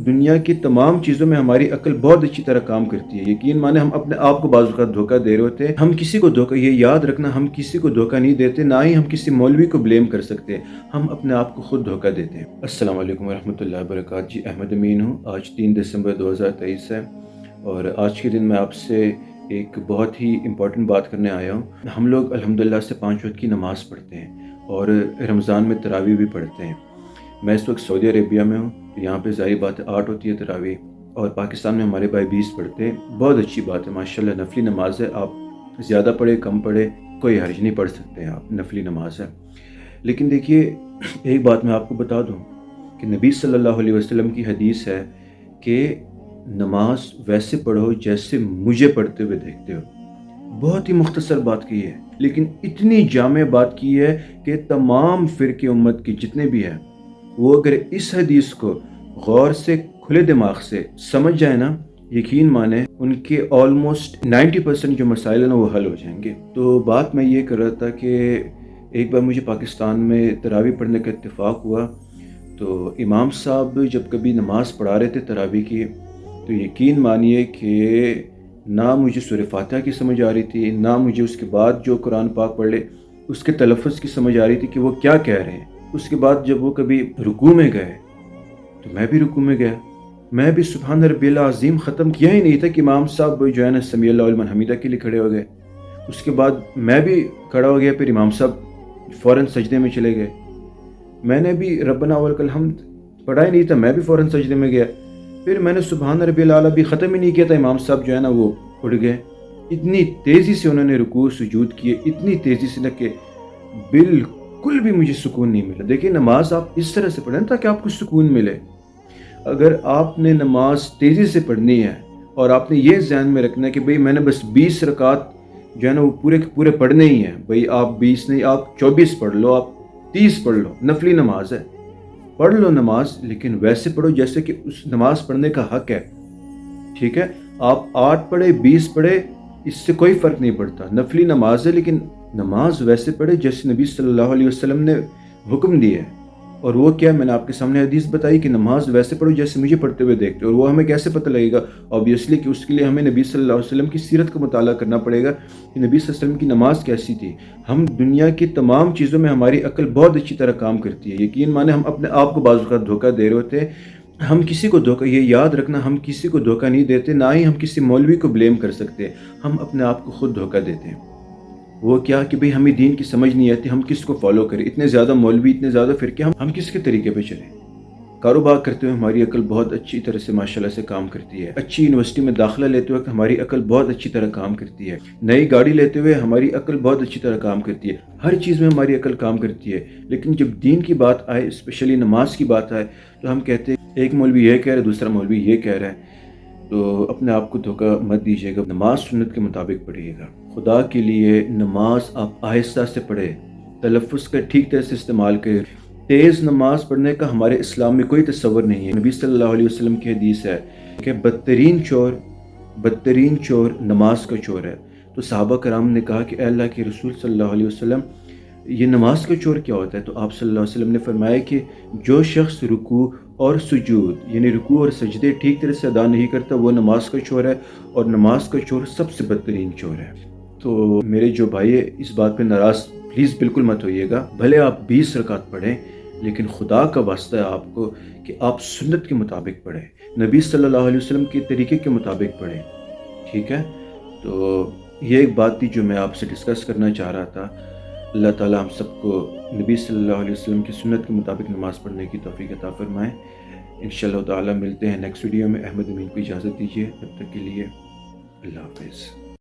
دنیا کی تمام چیزوں میں ہماری عقل بہت اچھی طرح کام کرتی ہے. یقین مانے ہم اپنے آپ کو بعض اوقات دھوکہ دے رہے ہوتے ہیں. ہم کسی کو دھوکہ، یہ یاد رکھنا، ہم کسی کو دھوکہ نہیں دیتے، نہ ہی ہم کسی مولوی کو بلیم کر سکتے. ہم اپنے آپ کو خود دھوکہ دیتے ہیں. السلام علیکم ورحمۃ اللہ وبرکاتہ. جی احمد امین ہوں. آج 3 دسمبر 2023 ہے اور آج کے دن میں آپ سے ایک بہت ہی امپورٹنٹ بات کرنے آیا ہوں. ہم لوگ الحمدللہ سے 5 وقت کی نماز پڑھتے ہیں اور رمضان میں تراویح بھی پڑھتے ہیں. میں اس وقت سعودی عربیہ میں ہوں. یہاں پہ ظاہری بات ہے 8 ہوتی ہے تراویح، اور پاکستان میں ہمارے بھائی 20 پڑھتے ہیں. بہت اچھی بات ہے ماشاءاللہ. نفلی نماز ہے، آپ زیادہ پڑھے کم پڑھے کوئی حرج نہیں، پڑھ سکتے ہیں آپ، نفلی نماز ہے. لیکن دیکھیے ایک بات میں آپ کو بتا دوں کہ نبی صلی اللہ علیہ وسلم کی حدیث ہے کہ نماز ویسے پڑھو جیسے مجھے پڑھتے ہوئے دیکھتے ہو. بہت ہی مختصر بات کی ہے لیکن اتنی جامع بات کی ہے کہ تمام فرقے امت کی جتنے بھی ہیں وہ اگر اس حدیث کو غور سے کھلے دماغ سے سمجھ جائے نا، یقین مانے ان کے آلموسٹ 90% جو مسائل ہیں نا وہ حل ہو جائیں گے. تو بات میں یہ کر رہا تھا کہ ایک بار مجھے پاکستان میں تراویح پڑھنے کا اتفاق ہوا. تو امام صاحب جب کبھی نماز پڑھا رہے تھے تراویح کی، تو یقین مانیے کہ نہ مجھے سورہ فاتحہ کی سمجھ آ رہی تھی، نہ مجھے اس کے بعد جو قرآن پاک پڑھ لے اس کے تلفظ کی سمجھ آ رہی تھی کہ وہ کیا کہہ رہے ہیں. اس کے بعد جب وہ کبھی رکوع میں گئے تو میں بھی رکوع میں گیا. میں بھی سبحان ربی العظیم ختم کیا ہی نہیں تھا کہ امام صاحب جو ہے نا سمیع اللہ لمن حمیدہ کے لیے کھڑے ہو گئے. اس کے بعد میں بھی کھڑا ہو گیا، پھر امام صاحب فوراً سجدے میں چلے گئے. میں نے بھی ربنا ولک الحمد پڑھا ہی نہیں تھا، میں بھی فوراً سجدے میں گیا. پھر میں نے سبحان ربی الاعلیٰ بھی ختم ہی نہیں کیا تھا، امام صاحب جو ہے نا وہ اٹھ گئے. اتنی تیزی سے انہوں نے رکوع سجود کیے، اتنی تیزی سے نہ کہ بالکل بھی مجھے سکون نہیں ملا. دیکھیں نماز آپ اس طرح سے پڑھیں تاکہ آپ کو سکون ملے. اگر آپ نے نماز تیزی سے پڑھنی ہے اور آپ نے یہ ذہن میں رکھنا ہے کہ بھئی میں نے بس 20 رکعت جو ہے نا وہ پورے پڑھنے ہی ہیں، بھئی آپ 20 نہیں، آپ 24 پڑھ لو، آپ 30 پڑھ لو، نفلی نماز ہے، پڑھ لو نماز، لیکن ویسے پڑھو جیسے کہ اس نماز پڑھنے کا حق ہے. ٹھیک ہے، آپ 8 پڑھے 20 پڑھے اس سے کوئی فرق نہیں پڑتا. نفلی نماز ہے لیکن نماز ویسے پڑھے جیسے نبی صلی اللہ علیہ وسلم نے حکم دیا ہے. اور وہ کیا، میں نے آپ کے سامنے حدیث بتائی کہ نماز ویسے پڑھو جیسے مجھے پڑھتے ہوئے دیکھتے ہو. اور وہ ہمیں کیسے پتہ لگے گا؟ اوبیسلی کہ اس کے لیے ہمیں نبی صلی اللہ علیہ وسلم کی سیرت کا مطالعہ کرنا پڑے گا کہ نبی صلی اللہ علیہ وسلم کی نماز کیسی تھی. ہم دنیا کی تمام چیزوں میں ہماری عقل بہت اچھی طرح کام کرتی ہے. یقین مانے ہم اپنے آپ کو بعض اوقات دھوکہ دے رہے ہوتے ہیں. ہم کسی کو دھوکہ، یہ یاد رکھنا، ہم کسی کو دھوکہ نہیں دیتے، نہ ہی ہم کسی مولوی کو بلیم کر سکتے. ہم اپنے آپ کو خود دھوکہ دیتے ہیں. وہ کیا کہ بھئی ہمیں دین کی سمجھ نہیں آتی، ہم کس کو فالو کریں. اتنے زیادہ مولوی، اتنے زیادہ فرقے، ہم کس کے طریقے پہ چلیں. کاروبار کرتے ہوئے ہماری عقل بہت اچھی طرح سے ماشاءاللہ سے کام کرتی ہے. اچھی یونیورسٹی میں داخلہ لیتے وقت ہماری عقل بہت اچھی طرح کام کرتی ہے. نئی گاڑی لیتے ہوئے ہماری عقل بہت اچھی طرح کام کرتی ہے. ہر چیز میں ہماری عقل کام کرتی ہے. لیکن جب دین کی بات آئے، اسپیشلی نماز کی بات آئے، تو ہم کہتے ہیں ایک مولوی یہ کہہ رہا ہے، دوسرا مولوی یہ کہہ رہا ہے. تو اپنے آپ کو دھوکہ مت دیجیے گا. نماز سنت کے مطابق پڑھیے گا. خدا کے لیے نماز آپ آہستہ سے پڑھے، تلفظ کا ٹھیک طرح سے استعمال کرے. تیز نماز پڑھنے کا ہمارے اسلام میں کوئی تصور نہیں ہے. نبی صلی اللہ علیہ وسلم کی حدیث ہے کہ بدترین چور نماز کا چور ہے. تو صحابہ کرام نے کہا کہ اے اللہ کے رسول صلی اللہ علیہ وسلم، یہ نماز کا چور کیا ہوتا ہے؟ تو آپ صلی اللہ علیہ وسلم نے فرمایا کہ جو شخص رکوع اور سجود یعنی رکوع اور سجدے ٹھیک طرح سے ادا نہیں کرتا وہ نماز کا چور ہے، اور نماز کا چور سب سے بدترین چور ہے. تو میرے جو بھائی اس بات پہ ناراض پلیز بالکل مت ہوئیے گا. بھلے آپ 20 رکعت پڑھیں لیکن خدا کا واسطہ ہے آپ کو کہ آپ سنت کے مطابق پڑھیں، نبی صلی اللہ علیہ وسلم کے طریقے کے مطابق پڑھیں. ٹھیک ہے، تو یہ ایک بات تھی جو میں آپ سے ڈسکس کرنا چاہ رہا تھا. اللہ تعالیٰ ہم سب کو نبی صلی اللہ علیہ وسلم کی سنت کے مطابق نماز پڑھنے کی توفیق عطا فرمائے. انشاءاللہ تعالیٰ ملتے ہیں نیکسٹ ویڈیو میں. احمد امین کو اجازت دیجیے، تب تک کے لیے اللہ حافظ.